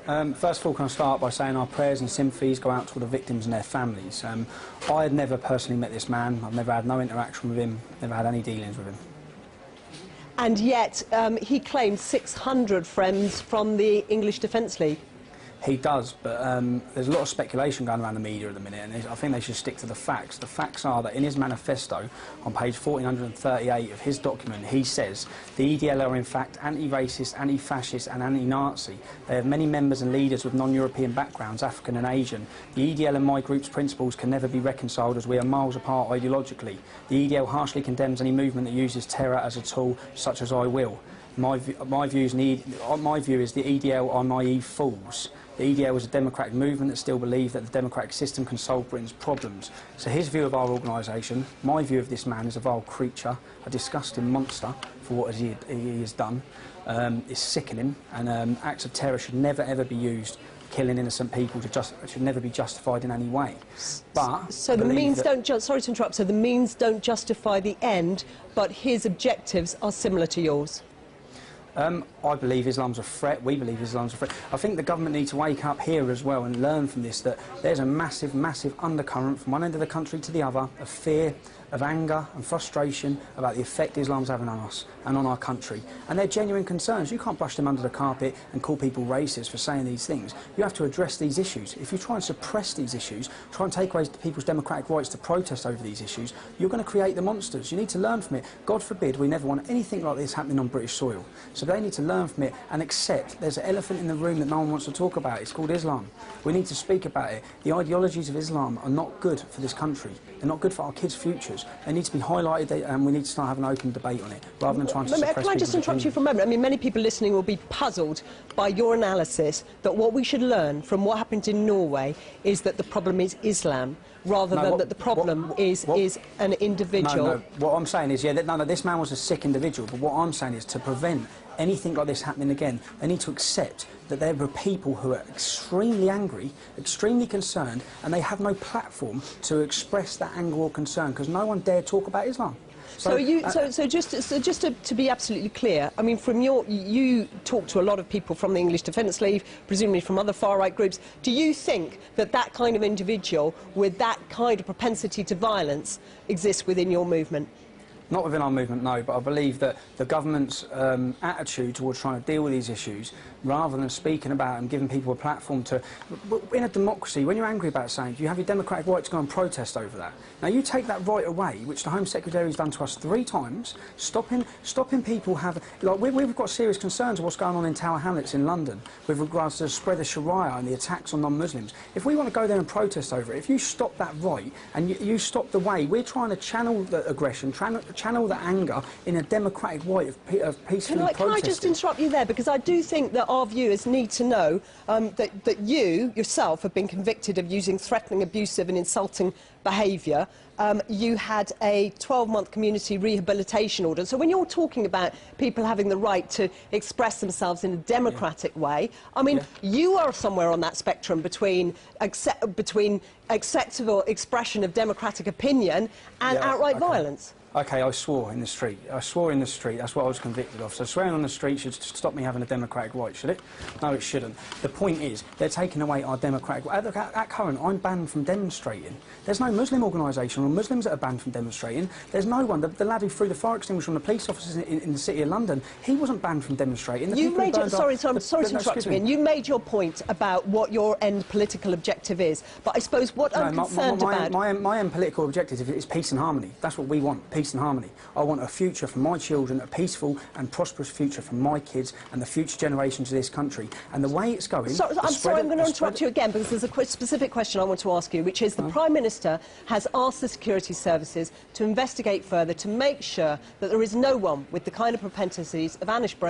First of all, can I start by saying our prayers and sympathies go out to all the victims and their families. I had never personally met this man. I've never had no interaction with him, never had any dealings with him. And yet, he claimed 600 friends from the English Defence League. He does, but there's a lot of speculation going around the media at the minute, and I think they should stick to the facts. The facts are that in his manifesto, on page 1438 of his document, he says the EDL are in fact anti-racist, anti-fascist and anti-Nazi. They have many members and leaders with non-European backgrounds, African and Asian. The EDL and my group's principles can never be reconciled as we are miles apart ideologically. The EDL harshly condemns any movement that uses terror as a tool, such as I will. My view is the EDL are naive fools. The EDL is a democratic movement that still believes that the democratic system can solve Britain's problems. So his view of our organisation, my view of this man, is a vile creature, a disgusting monster for what he has done. It's sickening, and acts of terror should never ever be used. Killing innocent people should never be justified in any way. But so the means don't sorry to interrupt. So the means don't justify the end, but his objectives are similar to yours. I believe Islam's a threat. We believe Islam's a threat. I think the government needs to wake up here as well and learn from this that there's a massive, massive undercurrent from one end of the country to the other of fear, of anger and frustration about the effect Islam's having on us and on our country. And they're genuine concerns. You can't brush them under the carpet and call people racist for saying these things. You have to address these issues. If you try and suppress these issues, try and take away people's democratic rights to protest over these issues, you're going to create the monsters. You need to learn from it. God forbid we never want anything like this happening on British soil. So they need to learn from it and accept there's an elephant in the room that no one wants to talk about. It's called Islam. We need to speak about it. The ideologies of Islam are not good for this country. They're not good for our kids' futures. They need to be highlighted, and we need to start having an open debate on it, rather than trying to suppress Can I just interrupt you for a moment? I mean, many people listening will be puzzled by your analysis that what we should learn from what happened in Norway is that the problem is Islam, rather than that the problem is an individual. No, what I'm saying is, this man was a sick individual, but what I'm saying is to prevent anything like this happening again, they need to accept that there were people who are extremely angry, extremely concerned, and they have no platform to express that anger or concern because no one dared talk about Islam. So just to be absolutely clear, I mean, you talk to a lot of people from the English Defence League, presumably from other far-right groups. Do you think that that kind of individual with that kind of propensity to violence exists within your movement? Not within our movement, no, but I believe that the government's attitude towards trying to deal with these issues, rather than speaking about and giving people a platform to... In a democracy, when you're angry about something, you have your democratic right to go and protest over that. Now, you take that right away, which the Home Secretary has done to us 3 times, stopping people have... Like, we've got serious concerns of what's going on in Tower Hamlets in London with regards to the spread of Sharia and the attacks on non-Muslims. If we want to go there and protest over it, if you stop that right and you stop the way, we're trying to channel the aggression, channel the anger in a democratic way of peacefully protesting. Can I just interrupt you there? Because I do think that our viewers need to know that you, yourself, have been convicted of using threatening, abusive and insulting behaviour. You had a 12-month community rehabilitation order. So when you're talking about people having the right to express themselves in a democratic way, I mean, you are somewhere on that spectrum between acceptable expression of democratic opinion and outright violence. OK, I swore in the street. I swore in the street. That's what I was convicted of. So swearing on the street should stop me having a democratic right, should it? No, it shouldn't. The point is, they're taking away our democratic... At current, I'm banned from demonstrating. There's no Muslim organisation or Muslims that are banned from demonstrating. There's no one. The lad who threw the fire extinguisher on the police officers in the City of London, he wasn't banned from demonstrating. Sorry to interrupt you again. You made your point about what your end political objective is, but I suppose what I'm concerned about... My end political objective is peace and harmony. That's what we want, peace and harmony. I want a future for my children, a peaceful and prosperous future for my kids and the future generations of this country. And the way it's going... I'm sorry, I'm going to interrupt you again because there's a specific question I want to ask you, which is the Prime Minister has asked the security services to investigate further to make sure that there is no one with the kind of propensities of Anish